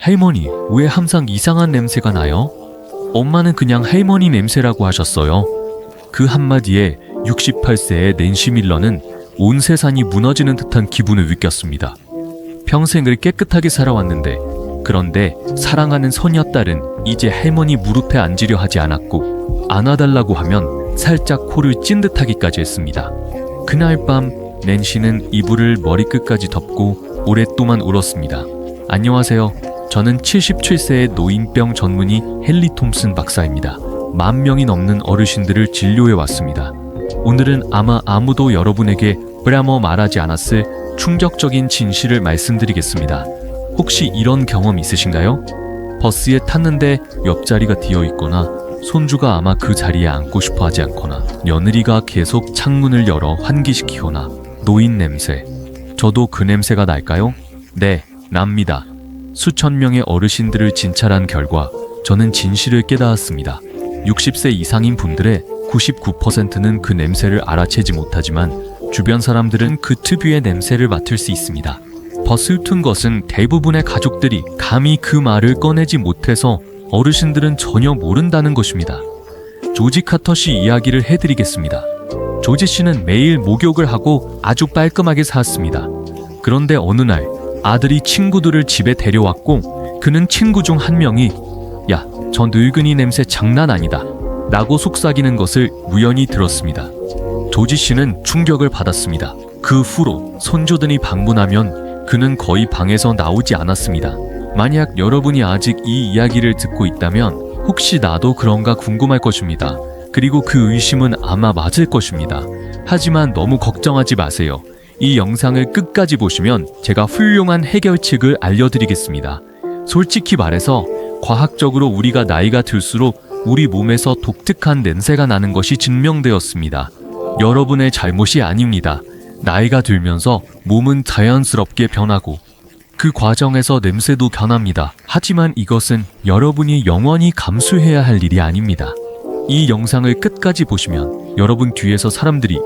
할머니, 왜 항상 이상한 냄새가 나요? 엄마는 그냥 할머니 냄새라고 하셨어요. 그 한마디에 68세의 낸시 밀러는 온 세상이 무너지는 듯한 기분을 느꼈습니다. 평생을 깨끗하게 살아왔는데, 그런데 사랑하는 소녀딸은 이제 할머니 무릎에 앉으려 하지 않았고, 안아달라고 하면 살짝 코를 찐 듯하기까지 했습니다. 그날 밤 낸시는 이불을 머리끝까지 덮고 오랫동안 울었습니다. 안녕하세요. 저는 77세의 노인병 전문의 헨리 톰슨 박사입니다. 10,000명이 넘는 어르신들을 진료해 왔습니다. 오늘은 아마 아무도 여러분에게 브라머 말하지 않았을 충격적인 진실을 말씀드리겠습니다. 혹시 이런 경험 있으신가요? 버스에 탔는데 옆자리가 비어있거나 손주가 아마 그 자리에 앉고 싶어 하지 않거나 며느리가 계속 창문을 열어 환기시키거나 노인 냄새. 저도 그 냄새가 날까요? 네, 납니다. 수천 명의 어르신들을 진찰한 결과 저는 진실을 깨달았습니다. 60세 이상인 분들의 99%는 그 냄새를 알아채지 못하지만 주변 사람들은 그 특유의 냄새를 맡을 수 있습니다. 더 슬픈 것은 대부분의 가족들이 감히 그 말을 꺼내지 못해서 어르신들은 전혀 모른다는 것입니다. 조지 카터 씨 이야기를 해드리겠습니다. 조지 씨는 매일 목욕을 하고 아주 깔끔하게 살았습니다. 그런데 어느 날 아들이 친구들을 집에 데려왔고 그는 친구 중 한 명이 야, 저 늙은이 냄새 장난 아니다 라고 속삭이는 것을 우연히 들었습니다. 조지 씨는 충격을 받았습니다. 그 후로 손주들이 방문하면 그는 거의 방에서 나오지 않았습니다. 만약 여러분이 아직 이 이야기를 듣고 있다면 혹시 나도 그런가 궁금할 것입니다. 그리고 그 의심은 아마 맞을 것입니다. 하지만 너무 걱정하지 마세요. 이 영상을 끝까지 보시면 제가 훌륭한 해결책을 알려드리겠습니다. 솔직히 말해서 과학적으로 우리가 나이가 들수록 우리 몸에서 독특한 냄새가 나는 것이 증명되었습니다. 여러분의 잘못이 아닙니다. 나이가 들면서 몸은 자연스럽게 변하고 그 과정에서 냄새도 변합니다. 하지만 이것은 여러분이 영원히 감수해야 할 일이 아닙니다. 이 영상을 끝까지 보시면 여러분 뒤에서 사람들이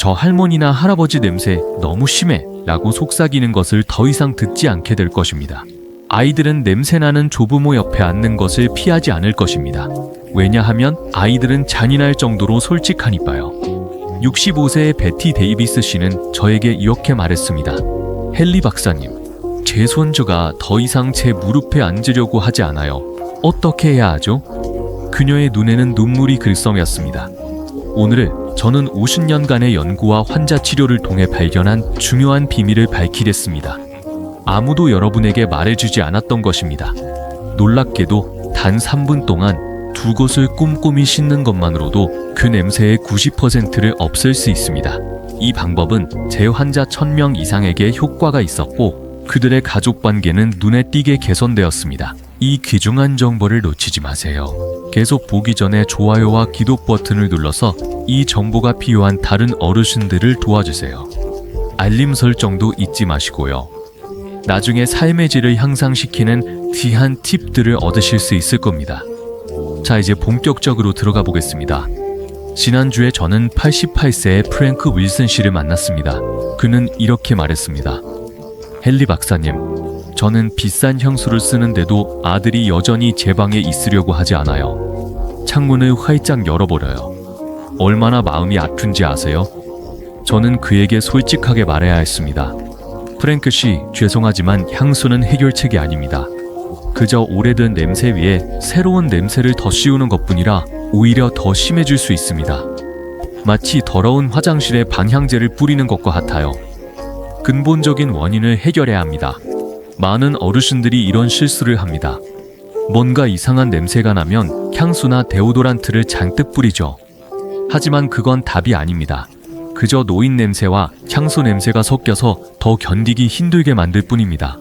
저 할머니나 할아버지 냄새 너무 심해 라고 속삭이는 것을 더 이상 듣지 않게 될 것입니다. 아이들은 냄새나는 조부모 옆에 앉는 것을 피하지 않을 것입니다. 왜냐하면 아이들은 잔인할 정도로 솔직하니까요. 65세의 베티 데이비스 씨는 저에게 이렇게 말했습니다. 헨리 박사님, 제 손주가 더 이상 제 무릎에 앉으려고 하지 않아요. 어떻게 해야 하죠? 그녀의 눈에는 눈물이 글썽였습니다. 오늘 저는 50년간의 연구와 환자 치료를 통해 발견한 중요한 비밀을 밝히겠습니다. 아무도 여러분에게 말해주지 않았던 것입니다. 놀랍게도 단 3분 동안 두 곳을 꼼꼼히 씻는 것만으로도 그 냄새의 90%를 없앨 수 있습니다. 이 방법은 제 환자 1000명 이상에게 효과가 있었고 그들의 가족 관계는 눈에 띄게 개선되었습니다. 이 귀중한 정보를 놓치지 마세요. 계속 보기 전에 좋아요와 기록 버튼을 눌러서 이 정보가 필요한 다른 어르신들을 도와주세요. 알림 설정도 잊지 마시고요. 나중에 삶의 질을 향상시키는 귀한 팁들을 얻으실 수 있을 겁니다. 자, 이제 본격적으로 들어가 보겠습니다. 지난주에 저는 88세의 프랭크 윌슨 씨를 만났습니다. 그는 이렇게 말했습니다. 헨리 박사님, 저는 비싼 향수를 쓰는데도 아들이 여전히 제 방에 있으려고 하지 않아요. 창문을 활짝 열어버려요. 얼마나 마음이 아픈지 아세요? 저는 그에게 솔직하게 말해야 했습니다. 프랭크 씨, 죄송하지만 향수는 해결책이 아닙니다. 그저 오래된 냄새 위에 새로운 냄새를 더 씌우는 것뿐이라 오히려 더 심해질 수 있습니다. 마치 더러운 화장실에 방향제를 뿌리는 것과 같아요. 근본적인 원인을 해결해야 합니다. 많은 어르신들이 이런 실수를 합니다. 뭔가 이상한 냄새가 나면 향수나 데오도란트를 잔뜩 뿌리죠. 하지만 그건 답이 아닙니다. 그저 노인 냄새와 향수 냄새가 섞여서 더 견디기 힘들게 만들 뿐입니다.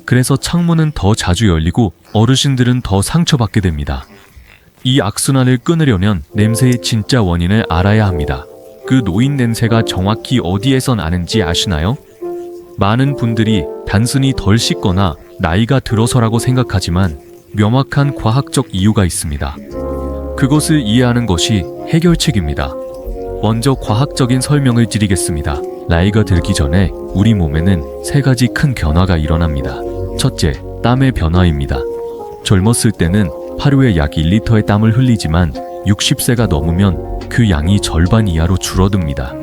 그래서 창문은 더 자주 열리고 어르신들은 더 상처받게 됩니다. 이 악순환을 끊으려면 냄새의 진짜 원인을 알아야 합니다. 그 노인 냄새가 정확히 어디에서 나는지 아시나요? 많은 분들이 단순히 덜 씻거나 나이가 들어서라고 생각하지만 명확한 과학적 이유가 있습니다. 그것을 이해하는 것이 해결책입니다. 먼저 과학적인 설명을 드리겠습니다. 나이가 들기 전에 우리 몸에는 3가지 큰 변화가 일어납니다. 첫째, 땀의 변화입니다. 젊었을 때는 하루에 약 1리터의 땀을 흘리지만 60세가 넘으면 그 양이 절반 이하로 줄어듭니다.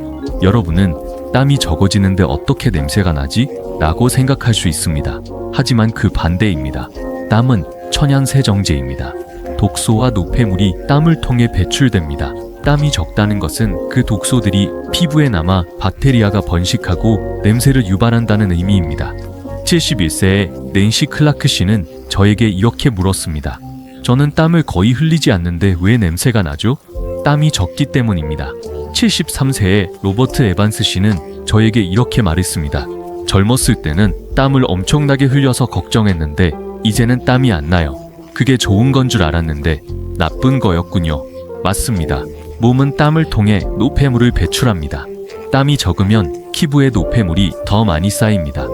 여러분은 땀이 적어지는데 어떻게 냄새가 나지? 라고 생각할 수 있습니다. 하지만 그 반대입니다. 땀은 천연세정제입니다. 독소와 노폐물이 땀을 통해 배출됩니다. 땀이 적다는 것은 그 독소들이 피부에 남아 박테리아가 번식하고 냄새를 유발한다는 의미입니다. 71세의 낸시 클라크 씨는 저에게 이렇게 물었습니다. 저는 땀을 거의 흘리지 않는데 왜 냄새가 나죠? 땀이 적기 때문입니다. 73세의 로버트 에반스 씨는 저에게 이렇게 말했습니다. 젊었을 때는 땀을 엄청나게 흘려서 걱정했는데 이제는 땀이 안 나요. 그게 좋은 건 줄 알았는데 나쁜 거였군요. 맞습니다. 몸은 땀을 통해 노폐물을 배출합니다. 땀이 적으면 피부에 노폐물이 더 많이 쌓입니다.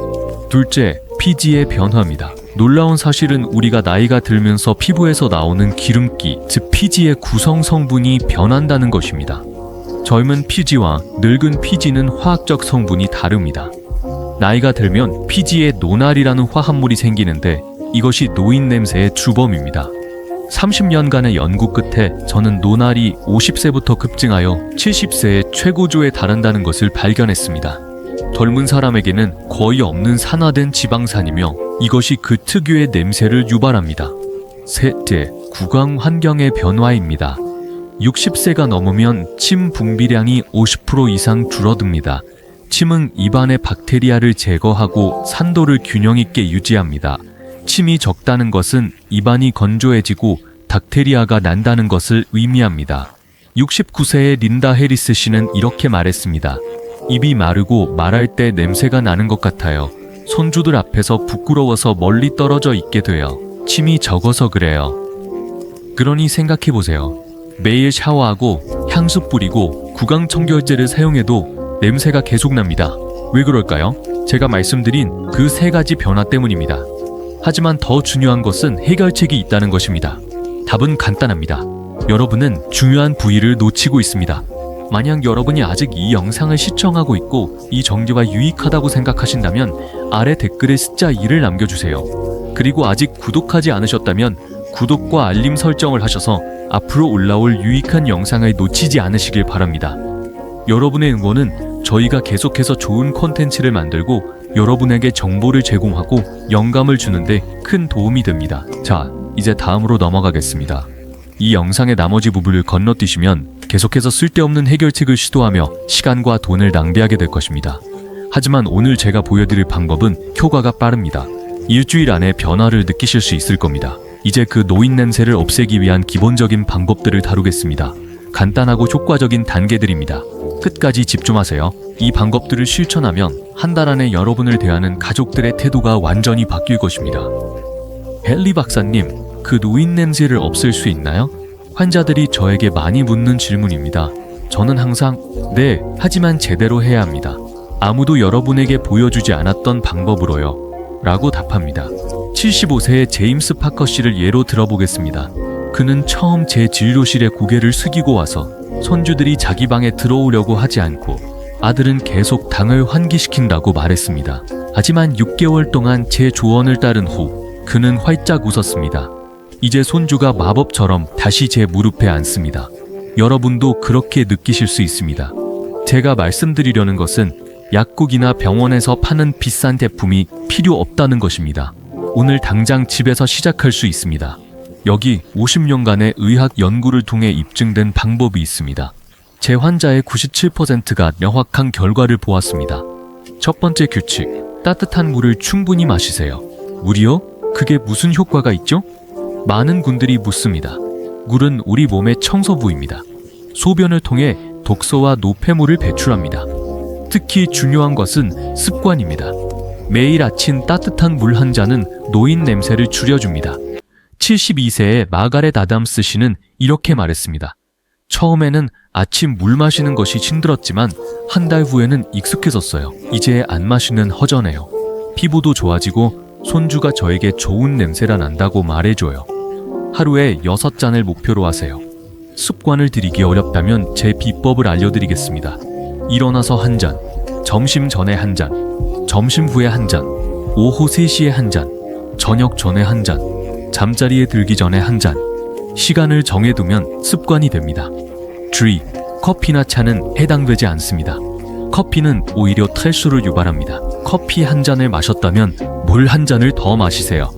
둘째, 피지의 변화입니다. 놀라운 사실은 우리가 나이가 들면서 피부에서 나오는 기름기, 즉 피지의 구성 성분이 변한다는 것입니다. 젊은 피지와 늙은 피지는 화학적 성분이 다릅니다. 나이가 들면 피지에 노날이라는 화합물이 생기는데 이것이 노인 냄새의 주범입니다. 30년간의 연구 끝에 저는 노날이 50세부터 급증하여 70세의 최고조에 달한다는 것을 발견했습니다. 젊은 사람에게는 거의 없는 산화된 지방산이며 이것이 그 특유의 냄새를 유발합니다. 셋째, 구강 환경의 변화입니다. 60세가 넘으면 침 분비량이 50% 이상 줄어듭니다. 침은 입안의 박테리아를 제거하고 산도를 균형 있게 유지합니다. 침이 적다는 것은 입안이 건조해지고 박테리아가 난다는 것을 의미합니다. 69세의 린다 해리스 씨는 이렇게 말했습니다. 입이 마르고 말할 때 냄새가 나는 것 같아요. 손주들 앞에서 부끄러워서 멀리 떨어져 있게 돼요. 침이 적어서 그래요. 그러니 생각해보세요. 매일 샤워하고 향수 뿌리고 구강청결제를 사용해도 냄새가 계속 납니다. 왜 그럴까요? 제가 말씀드린 그 세 가지 변화 때문입니다. 하지만 더 중요한 것은 해결책이 있다는 것입니다. 답은 간단합니다. 여러분은 중요한 부위를 놓치고 있습니다. 만약 여러분이 아직 이 영상을 시청하고 있고 이 정보가 유익하다고 생각하신다면 아래 댓글에 숫자 2를 남겨주세요. 그리고 아직 구독하지 않으셨다면 구독과 알림 설정을 하셔서 앞으로 올라올 유익한 영상을 놓치지 않으시길 바랍니다. 여러분의 응원은 저희가 계속해서 좋은 콘텐츠를 만들고 여러분에게 정보를 제공하고 영감을 주는데 큰 도움이 됩니다. 자, 이제 다음으로 넘어가겠습니다. 이 영상의 나머지 부분을 건너뛰시면 계속해서 쓸데없는 해결책을 시도하며 시간과 돈을 낭비하게 될 것입니다. 하지만 오늘 제가 보여드릴 방법은 효과가 빠릅니다. 일주일 안에 변화를 느끼실 수 있을 겁니다. 이제 그 노인 냄새를 없애기 위한 기본적인 방법들을 다루겠습니다. 간단하고 효과적인 단계들입니다. 끝까지 집중하세요. 이 방법들을 실천하면 한 달 안에 여러분을 대하는 가족들의 태도가 완전히 바뀔 것입니다. 헨리 박사님, 그 노인 냄새를 없앨 수 있나요? 환자들이 저에게 많이 묻는 질문입니다. 저는 항상 네, 하지만 제대로 해야 합니다. 아무도 여러분에게 보여주지 않았던 방법으로요. 라고 답합니다. 75세의 제임스 파커 씨를 예로 들어보겠습니다. 그는 처음 제 진료실에 고개를 숙이고 와서 손주들이 자기 방에 들어오려고 하지 않고 아들은 계속 당을 환기시킨다고 말했습니다. 하지만 6개월 동안 제 조언을 따른 후 그는 활짝 웃었습니다. 이제 손주가 마법처럼 다시 제 무릎에 앉습니다. 여러분도 그렇게 느끼실 수 있습니다. 제가 말씀드리려는 것은 약국이나 병원에서 파는 비싼 제품이 필요 없다는 것입니다. 오늘 당장 집에서 시작할 수 있습니다. 여기 50년간의 의학 연구를 통해 입증된 방법이 있습니다. 제 환자의 97%가 명확한 결과를 보았습니다. 첫 번째 규칙, 따뜻한 물을 충분히 마시세요. 물이요? 그게 무슨 효과가 있죠? 많은 분들이 묻습니다. 물은 우리 몸의 청소부입니다. 소변을 통해 독소와 노폐물을 배출합니다. 특히 중요한 것은 습관입니다. 매일 아침 따뜻한 물 한 잔은 노인 냄새를 줄여줍니다. 72세의 마가렛 아담스 씨는 이렇게 말했습니다. 처음에는 아침 물 마시는 것이 힘들었지만 한 달 후에는 익숙해졌어요. 이제 안 마시면 허전해요. 피부도 좋아지고 손주가 저에게 좋은 냄새가 난다고 말해줘요. 하루에 6잔을 목표로 하세요. 습관을 들이기 어렵다면 제 비법을 알려드리겠습니다. 일어나서 한 잔, 점심 전에 한 잔, 점심 후에 한 잔, 오후 3시에 한 잔, 저녁 전에 한 잔, 잠자리에 들기 전에 한 잔. 시간을 정해두면 습관이 됩니다. 3. 커피나 차는 해당되지 않습니다. 커피는 오히려 탈수를 유발합니다. 커피 한 잔을 마셨다면 물 한 잔을 더 마시세요.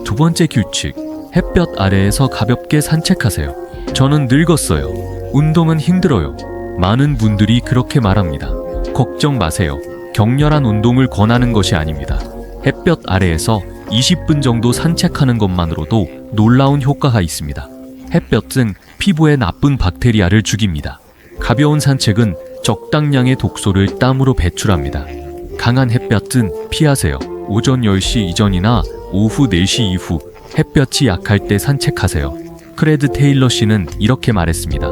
두 번째 규칙, 햇볕 아래에서 가볍게 산책하세요. 저는 늙었어요. 운동은 힘들어요. 많은 분들이 그렇게 말합니다. 걱정 마세요. 격렬한 운동을 권하는 것이 아닙니다. 햇볕 아래에서 20분 정도 산책하는 것만으로도 놀라운 효과가 있습니다. 햇볕은 피부에 나쁜 박테리아를 죽입니다. 가벼운 산책은 적당량의 독소를 땀으로 배출합니다. 강한 햇볕은 피하세요. 오전 10시 이전이나 오후 4시 이후 햇볕이 약할 때 산책하세요. 크레드 테일러 씨는 이렇게 말했습니다.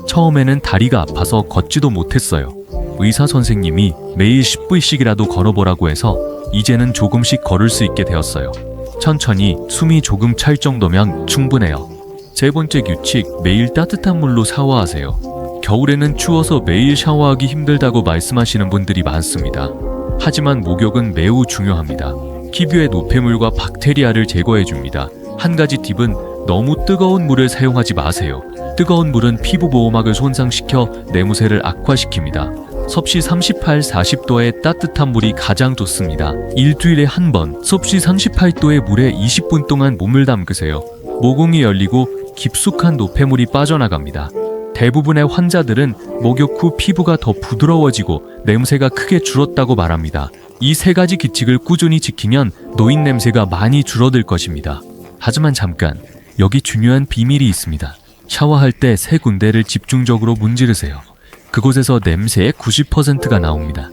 처음에는 다리가 아파서 걷지도 못했어요. 의사 선생님이 매일 10분씩이라도 걸어보라고 해서 이제는 조금씩 걸을 수 있게 되었어요. 천천히 숨이 조금 찰 정도면 충분해요. 세 번째 규칙, 매일 따뜻한 물로 샤워하세요. 겨울에는 추워서 매일 샤워하기 힘들다고 말씀하시는 분들이 많습니다. 하지만 목욕은 매우 중요합니다. 피부의 노폐물과 박테리아를 제거해줍니다. 한 가지 팁은 너무 뜨거운 물을 사용하지 마세요. 뜨거운 물은 피부 보호막을 손상시켜 내무새를 악화시킵니다. 섭씨 38, 40도의 따뜻한 물이 가장 좋습니다. 일주일에 한 번 섭씨 38도의 물에 20분 동안 몸을 담그세요. 모공이 열리고 깊숙한 노폐물이 빠져나갑니다. 대부분의 환자들은 목욕 후 피부가 더 부드러워지고 냄새가 크게 줄었다고 말합니다. 이 세 가지 규칙을 꾸준히 지키면 노인 냄새가 많이 줄어들 것입니다. 하지만 잠깐, 여기 중요한 비밀이 있습니다. 샤워할 때 세 군데를 집중적으로 문지르세요. 그곳에서 냄새의 90%가 나옵니다.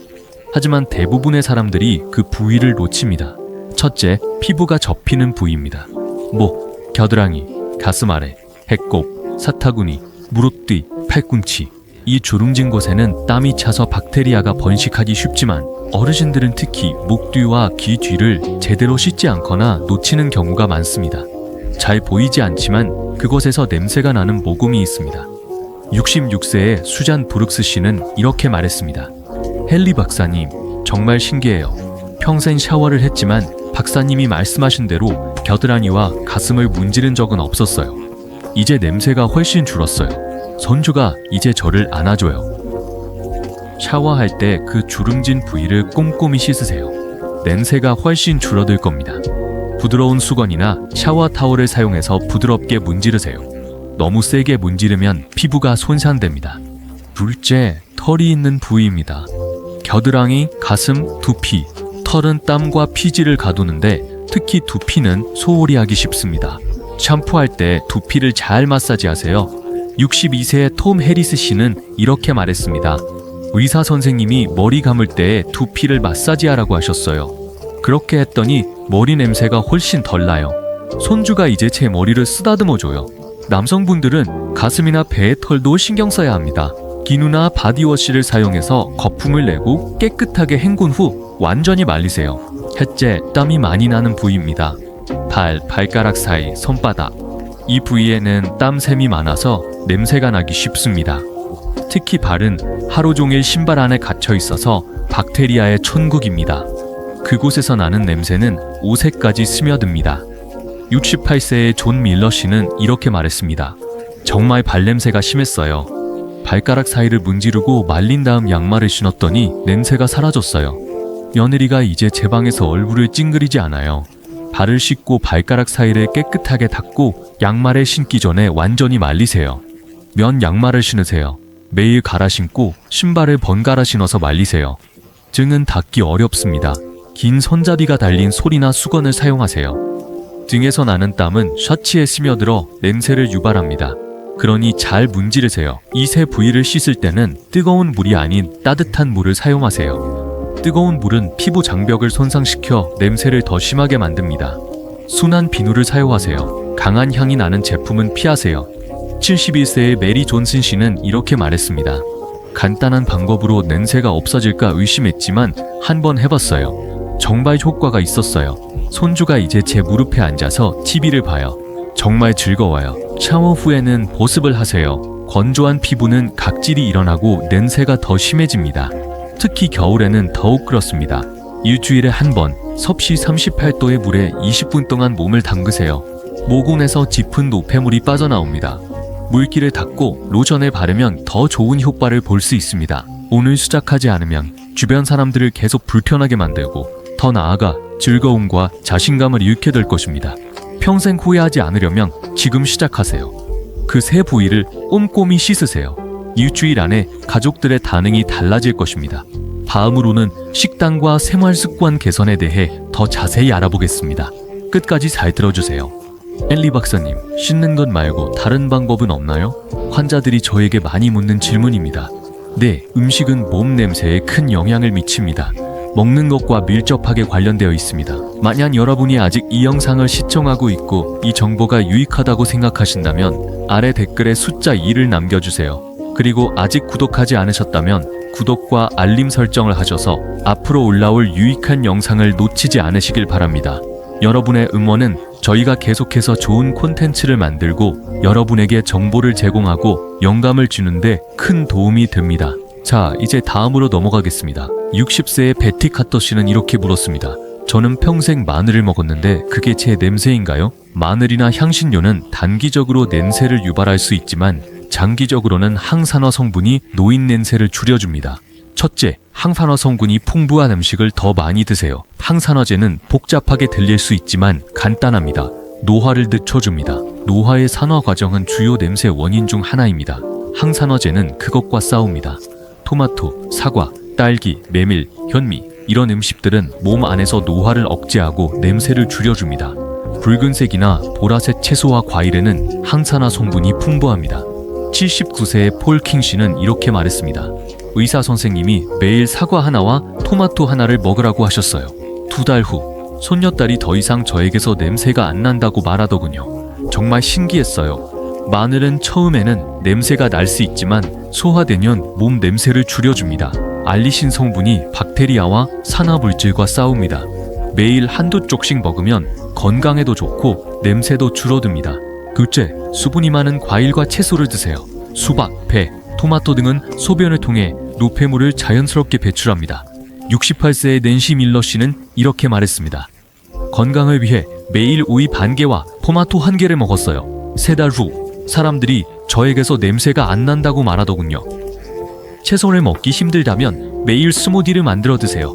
하지만 대부분의 사람들이 그 부위를 놓칩니다. 첫째, 피부가 접히는 부위입니다. 목, 겨드랑이, 가슴 아래, 배꼽, 사타구니, 무릎 뒤, 팔꿈치. 이 주름진 곳에는 땀이 차서 박테리아가 번식하기 쉽지만 어르신들은 특히 목 뒤와 귀 뒤를 제대로 씻지 않거나 놓치는 경우가 많습니다. 잘 보이지 않지만 그곳에서 냄새가 나는 모공이 있습니다. 66세의 수잔 브룩스 씨는 이렇게 말했습니다. 헨리 박사님, 정말 신기해요. 평생 샤워를 했지만 박사님이 말씀하신 대로 겨드랑이와 가슴을 문지른 적은 없었어요. 이제 냄새가 훨씬 줄었어요. 손주가 이제 저를 안아줘요. 샤워할 때 그 주름진 부위를 꼼꼼히 씻으세요. 냄새가 훨씬 줄어들 겁니다. 부드러운 수건이나 샤워 타월을 사용해서 부드럽게 문지르세요. 너무 세게 문지르면 피부가 손상됩니다. 둘째, 털이 있는 부위입니다. 겨드랑이, 가슴, 두피. 털은 땀과 피지를 가두는데 특히 두피는 소홀히 하기 쉽습니다. 샴푸할 때 두피를 잘 마사지하세요. 62세의 톰 해리스 씨는 이렇게 말했습니다. 의사 선생님이 머리 감을 때 두피를 마사지하라고 하셨어요. 그렇게 했더니 머리 냄새가 훨씬 덜 나요. 손주가 이제 제 머리를 쓰다듬어줘요. 남성분들은 가슴이나 배의 털도 신경 써야 합니다. 기누나 바디워시를 사용해서 거품을 내고 깨끗하게 헹군 후 완전히 말리세요. 셋째, 땀이 많이 나는 부위입니다. 발, 발가락 사이, 손바닥. 이 부위에는 땀샘이 많아서 냄새가 나기 쉽습니다. 특히 발은 하루 종일 신발 안에 갇혀 있어서 박테리아의 천국입니다. 그곳에서 나는 냄새는 옷에까지 스며듭니다. 68세의 존 밀러 씨는 이렇게 말했습니다. 정말 발냄새가 심했어요. 발가락 사이를 문지르고 말린 다음 양말을 신었더니 냄새가 사라졌어요. 며느리가 이제 제 방에서 얼굴을 찡그리지 않아요. 발을 씻고 발가락 사이를 깨끗하게 닦고 양말을 신기 전에 완전히 말리세요. 면 양말을 신으세요. 매일 갈아 신고 신발을 번갈아 신어서 말리세요. 등은 닦기 어렵습니다. 긴 손잡이가 달린 솔이나 수건을 사용하세요. 등에서 나는 땀은 셔츠에 스며들어 냄새를 유발합니다. 그러니 잘 문지르세요. 이 세 부위를 씻을 때는 뜨거운 물이 아닌 따뜻한 물을 사용하세요. 뜨거운 물은 피부 장벽을 손상시켜 냄새를 더 심하게 만듭니다. 순한 비누를 사용하세요. 강한 향이 나는 제품은 피하세요. 71세의 메리 존슨 씨는 이렇게 말했습니다. 간단한 방법으로 냄새가 없어질까 의심했지만 한번 해봤어요. 정말 효과가 있었어요. 손주가 이제 제 무릎에 앉아서 TV를 봐요. 정말 즐거워요. 샤워 후에는 보습을 하세요. 건조한 피부는 각질이 일어나고 냄새가 더 심해집니다. 특히 겨울에는 더욱 그렇습니다. 일주일에 한 번 섭씨 38도의 물에 20분 동안 몸을 담그세요. 모공에서 짚은 노폐물이 빠져나옵니다. 물기를 닦고 로션을 바르면 더 좋은 효과를 볼 수 있습니다. 오늘 시작하지 않으면 주변 사람들을 계속 불편하게 만들고 더 나아가 즐거움과 자신감을 잃게 될 것입니다. 평생 후회하지 않으려면 지금 시작하세요. 그 세 부위를 꼼꼼히 씻으세요. 일주일 안에 가족들의 반응이 달라질 것입니다. 다음으로는 식단과 생활 습관 개선에 대해 더 자세히 알아보겠습니다. 끝까지 잘 들어주세요. 엘리 박사님, 씻는 것 말고 다른 방법은 없나요? 환자들이 저에게 많이 묻는 질문입니다. 네, 음식은 몸 냄새에 큰 영향을 미칩니다. 먹는 것과 밀접하게 관련되어 있습니다. 만약 여러분이 아직 이 영상을 시청하고 있고 이 정보가 유익하다고 생각하신다면 아래 댓글에 숫자 2를 남겨주세요. 그리고 아직 구독하지 않으셨다면 구독과 알림 설정을 하셔서 앞으로 올라올 유익한 영상을 놓치지 않으시길 바랍니다. 여러분의 응원은 저희가 계속해서 좋은 콘텐츠를 만들고 여러분에게 정보를 제공하고 영감을 주는데 큰 도움이 됩니다. 자, 이제 다음으로 넘어가겠습니다. 60세의 베티 카터 씨는 이렇게 물었습니다. 저는 평생 마늘을 먹었는데 그게 제 냄새인가요? 마늘이나 향신료는 단기적으로 냄새를 유발할 수 있지만 장기적으로는 항산화 성분이 노인 냄새를 줄여줍니다. 첫째, 항산화 성분이 풍부한 음식을 더 많이 드세요. 항산화제는 복잡하게 들릴 수 있지만 간단합니다. 노화를 늦춰줍니다. 노화의 산화 과정은 주요 냄새 원인 중 하나입니다. 항산화제는 그것과 싸웁니다. 토마토, 사과, 딸기, 메밀, 현미 이런 음식들은 몸 안에서 노화를 억제하고 냄새를 줄여줍니다. 붉은색이나 보라색 채소와 과일에는 항산화 성분이 풍부합니다. 79세의 폴 킹 씨는 이렇게 말했습니다. 의사 선생님이 매일 사과 하나와 토마토 하나를 먹으라고 하셨어요. 2달 후 손녀딸이 더 이상 저에게서 냄새가 안 난다고 말하더군요. 정말 신기했어요. 마늘은 처음에는 냄새가 날 수 있지만 소화되면 몸 냄새를 줄여줍니다. 알리신 성분이 박테리아와 산화물질과 싸웁니다. 매일 한두 쪽씩 먹으면 건강에도 좋고 냄새도 줄어듭니다. 둘째, 수분이 많은 과일과 채소를 드세요. 수박, 배, 토마토 등은 소변을 통해 노폐물을 자연스럽게 배출합니다. 68세의 낸시 밀러 씨는 이렇게 말했습니다. 건강을 위해 매일 오이 반 개와 토마토 1개를 먹었어요. 3달 후 사람들이 저에게서 냄새가 안 난다고 말하더군요. 채소를 먹기 힘들다면 매일 스무디를 만들어 드세요.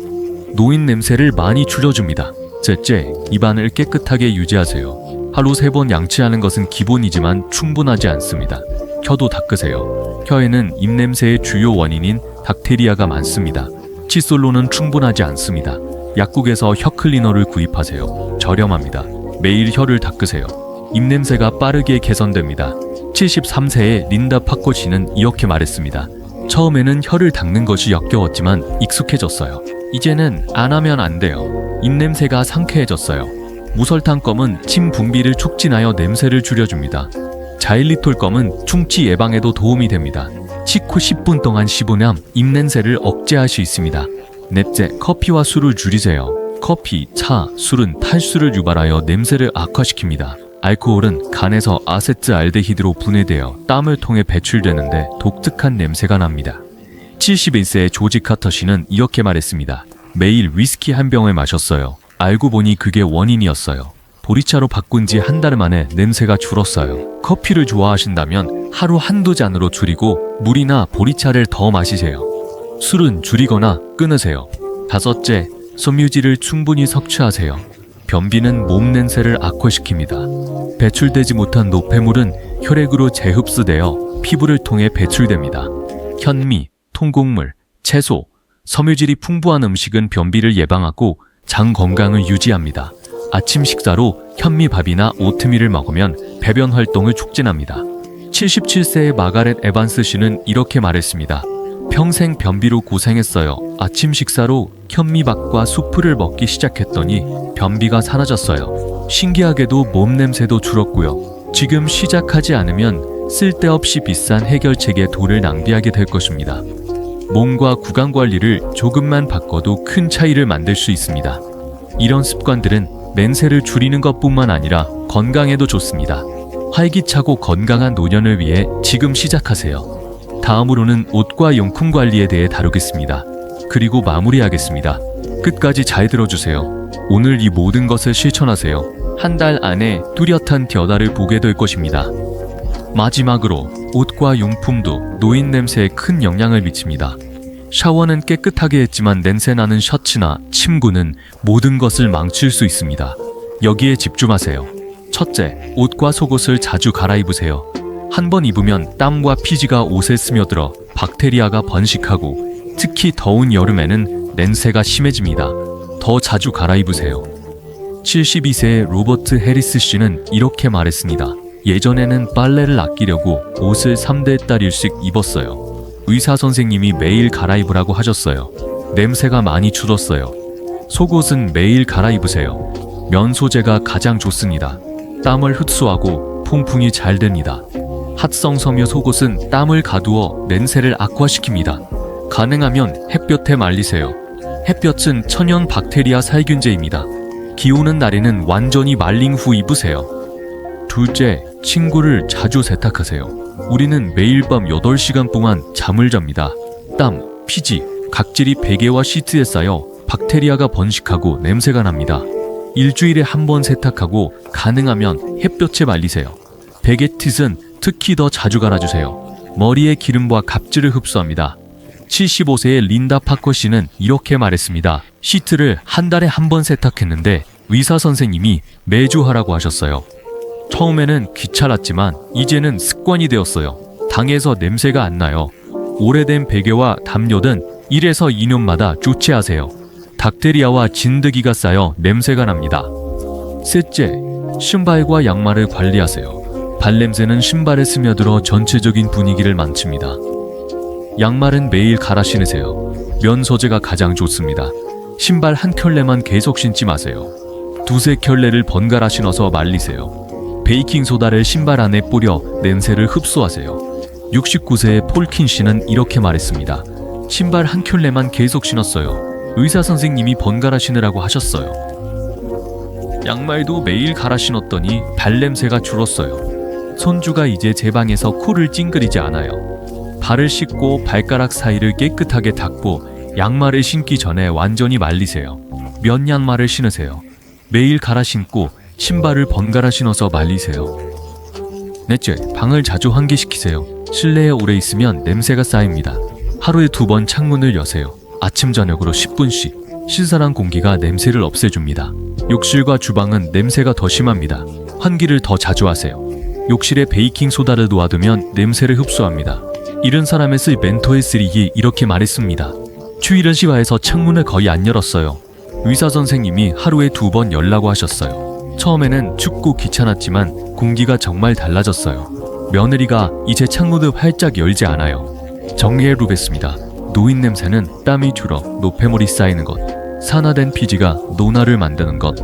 노인 냄새를 많이 줄여줍니다. 셋째, 입안을 깨끗하게 유지하세요. 하루 3번 양치하는 것은 기본이지만 충분하지 않습니다. 혀도 닦으세요. 혀에는 입냄새의 주요 원인인 박테리아가 많습니다. 칫솔로는 충분하지 않습니다. 약국에서 혀 클리너를 구입하세요. 저렴합니다. 매일 혀를 닦으세요. 입냄새가 빠르게 개선됩니다. 73세의 린다 파코 씨는 이렇게 말했습니다. 처음에는 혀를 닦는 것이 역겨웠지만 익숙해졌어요. 이제는 안 하면 안 돼요. 입냄새가 상쾌해졌어요. 무설탕 껌은 침 분비를 촉진하여 냄새를 줄여줍니다. 자일리톨 껌은 충치 예방에도 도움이 됩니다. 식후 10분 동안 씹으면 입냄새를 억제할 수 있습니다. 넷째, 커피와 술을 줄이세요. 커피, 차, 술은 탈수를 유발하여 냄새를 악화시킵니다. 알코올은 간에서 아세트알데히드로 분해되어 땀을 통해 배출되는데 독특한 냄새가 납니다. 71세의 조지 카터 씨는 이렇게 말했습니다. 매일 위스키 한 병을 마셨어요. 알고 보니 그게 원인이었어요. 보리차로 바꾼 지 한 달 만에 냄새가 줄었어요. 커피를 좋아하신다면 하루 한두 잔으로 줄이고 물이나 보리차를 더 마시세요. 술은 줄이거나 끊으세요. 다섯째, 섬유질을 충분히 섭취하세요. 변비는 몸 냄새를 악화시킵니다. 배출되지 못한 노폐물은 혈액으로 재흡수되어 피부를 통해 배출됩니다. 현미, 통곡물, 채소, 섬유질이 풍부한 음식은 변비를 예방하고 장 건강을 유지합니다. 아침 식사로 현미밥이나 오트밀을 먹으면 배변 활동을 촉진합니다. 77세의 마가렛 에반스 씨는 이렇게 말했습니다. 평생 변비로 고생했어요. 아침 식사로 현미밥과 수프를 먹기 시작했더니 변비가 사라졌어요. 신기하게도 몸 냄새도 줄었고요. 지금 시작하지 않으면 쓸데없이 비싼 해결책에 돈을 낭비하게 될 것입니다. 몸과 구강 관리를 조금만 바꿔도 큰 차이를 만들 수 있습니다. 이런 습관들은 냄새를 줄이는 것뿐만 아니라 건강에도 좋습니다. 활기차고 건강한 노년을 위해 지금 시작하세요. 다음으로는 옷과 용품 관리에 대해 다루겠습니다. 그리고 마무리하겠습니다. 끝까지 잘 들어주세요. 오늘 이 모든 것을 실천하세요. 한 달 안에 뚜렷한 변화를 보게 될 것입니다. 마지막으로 옷과 용품도 노인 냄새에 큰 영향을 미칩니다. 샤워는 깨끗하게 했지만 냄새나는 셔츠나 침구는 모든 것을 망칠 수 있습니다. 여기에 집중하세요. 첫째, 옷과 속옷을 자주 갈아입으세요. 한 번 입으면 땀과 피지가 옷에 스며들어 박테리아가 번식하고 특히 더운 여름에는 냄새가 심해집니다. 더 자주 갈아입으세요. 72세의 로버트 해리스 씨는 이렇게 말했습니다. 예전에는 빨래를 아끼려고 옷을 3대 딸일씩 입었어요. 의사 선생님이 매일 갈아입으라고 하셨어요. 냄새가 많이 줄었어요. 속옷은 매일 갈아입으세요. 면 소재가 가장 좋습니다. 땀을 흡수하고 통풍이 잘 됩니다. 합성 섬유 속옷은 땀을 가두어 냄새를 악화시킵니다. 가능하면 햇볕에 말리세요. 햇볕은 천연 박테리아 살균제입니다. 기 오는 날에는 완전히 말린 후 입으세요. 둘째, 침구를 자주 세탁하세요. 우리는 매일 밤 8시간 동안 잠을 잡니다. 땀, 피지, 각질이 베개와 시트에 쌓여 박테리아가 번식하고 냄새가 납니다. 일주일에 한 번 세탁하고 가능하면 햇볕에 말리세요. 베개핏은 특히 더 자주 갈아주세요. 머리의 기름과 각질을 흡수합니다. 75세의 린다 파커 씨는 이렇게 말했습니다. 시트를 한 달에 한 번 세탁했는데 의사 선생님이 매주 하라고 하셨어요. 처음에는 귀찮았지만 이제는 습관이 되었어요. 당에서 냄새가 안 나요. 오래된 베개와 담요 등 1에서 2년마다 교체하세요. 박테리아와 진드기가 쌓여 냄새가 납니다. 셋째, 신발과 양말을 관리하세요. 발냄새는 신발에 스며들어 전체적인 분위기를 망칩니다. 양말은 매일 갈아 신으세요. 면 소재가 가장 좋습니다. 신발 한 켤레만 계속 신지 마세요. 두세 켤레를 번갈아 신어서 말리세요. 베이킹소다를 신발 안에 뿌려 냄새를 흡수하세요. 69세의 폴킨 씨는 이렇게 말했습니다. 신발 한 켤레만 계속 신었어요. 의사 선생님이 번갈아 신으라고 하셨어요. 양말도 매일 갈아 신었더니 발냄새가 줄었어요. 손주가 이제 제 방에서 코를 찡그리지 않아요. 발을 씻고 발가락 사이를 깨끗하게 닦고 양말을 신기 전에 완전히 말리세요. 면 양말을 신으세요. 매일 갈아 신고 신발을 번갈아 신어서 말리세요. 넷째, 방을 자주 환기시키세요. 실내에 오래 있으면 냄새가 쌓입니다. 하루에 2번 창문을 여세요. 아침 저녁으로 10분씩 신선한 공기가 냄새를 없애줍니다. 욕실과 주방은 냄새가 더 심합니다. 환기를 더 자주 하세요. 욕실에 베이킹소다를 놓아두면 냄새를 흡수합니다. 이런 사람의 쓸 멘토의 쓰리기 이렇게 말했습니다. 추위를 시화해서 창문을 거의 안 열었어요. 의사 선생님이 하루에 2번 열라고 하셨어요. 처음에는 춥고 귀찮았지만 공기가 정말 달라졌어요. 며느리가 이제 창문을 활짝 열지 않아요. 정리해보겠습니다. 노인 냄새는 땀이 줄어 노폐물이 쌓이는 것, 산화된 피지가 노화를 만드는 것,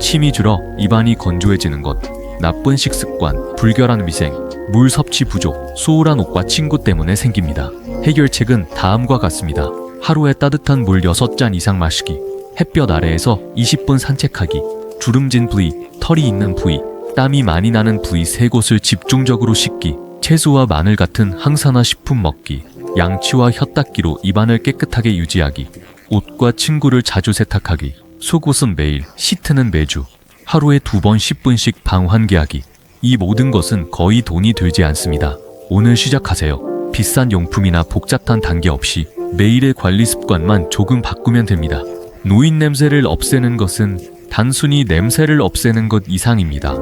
침이 줄어 입안이 건조해지는 것, 나쁜 식습관, 불결한 위생, 물 섭취 부족, 소홀한 옷과 친구 때문에 생깁니다. 해결책은 다음과 같습니다. 하루에 따뜻한 물 6잔 이상 마시기, 햇볕 아래에서 20분 산책하기, 주름진 부위, 털이 있는 부위, 땀이 많이 나는 부위 3곳을 집중적으로 씻기, 채소와 마늘 같은 항산화 식품 먹기, 양치와 혀 닦기로 입안을 깨끗하게 유지하기, 옷과 침구를 자주 세탁하기, 속옷은 매일, 시트는 매주, 하루에 2번 10분씩 방 환기하기. 이 모든 것은 거의 돈이 들지 않습니다. 오늘 시작하세요. 비싼 용품이나 복잡한 단계 없이 매일의 관리 습관만 조금 바꾸면 됩니다. 노인 냄새를 없애는 것은 단순히 냄새를 없애는 것 이상입니다.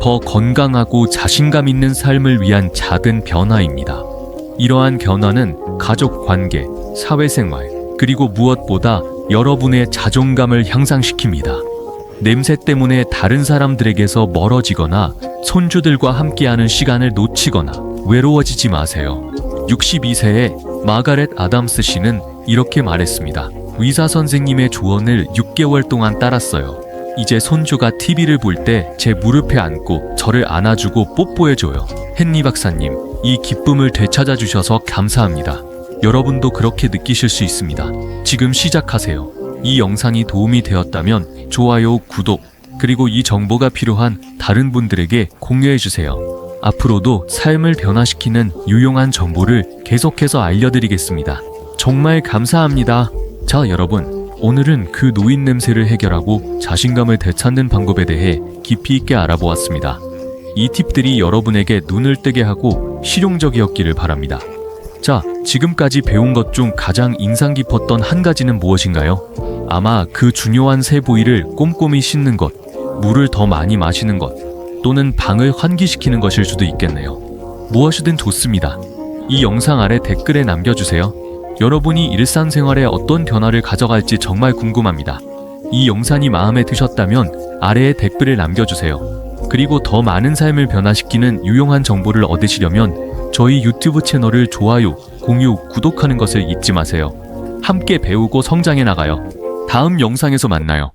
더 건강하고 자신감 있는 삶을 위한 작은 변화입니다. 이러한 변화는 가족 관계, 사회생활, 그리고 무엇보다 여러분의 자존감을 향상시킵니다. 냄새 때문에 다른 사람들에게서 멀어지거나 손주들과 함께하는 시간을 놓치거나 외로워지지 마세요. 62세의 마가렛 아담스 씨는 이렇게 말했습니다. 의사 선생님의 조언을 6개월 동안 따랐어요. 이제 손주가 TV를 볼 때 제 무릎에 앉고 저를 안아주고 뽀뽀해줘요. 헨리 박사님, 이 기쁨을 되찾아주셔서 감사합니다. 여러분도 그렇게 느끼실 수 있습니다. 지금 시작하세요. 이 영상이 도움이 되었다면 좋아요, 구독, 그리고 이 정보가 필요한 다른 분들에게 공유해주세요. 앞으로도 삶을 변화시키는 유용한 정보를 계속해서 알려드리겠습니다. 정말 감사합니다. 자, 여러분, 오늘은 그 노인 냄새를 해결하고 자신감을 되찾는 방법에 대해 깊이 있게 알아보았습니다. 이 팁들이 여러분에게 눈을 뜨게 하고 실용적이었기를 바랍니다. 자, 지금까지 배운 것 중 가장 인상 깊었던 한 가지는 무엇인가요? 아마 그 중요한 새 부위를 꼼꼼히 씻는 것, 물을 더 많이 마시는 것, 또는 방을 환기시키는 것일 수도 있겠네요. 무엇이든 좋습니다. 이 영상 아래 댓글에 남겨주세요. 여러분이 일상생활에 어떤 변화를 가져갈지 정말 궁금합니다. 이 영상이 마음에 드셨다면 아래에 댓글을 남겨주세요. 그리고 더 많은 삶을 변화시키는 유용한 정보를 얻으시려면 저희 유튜브 채널을 좋아요, 공유, 구독하는 것을 잊지 마세요. 함께 배우고 성장해 나가요. 다음 영상에서 만나요.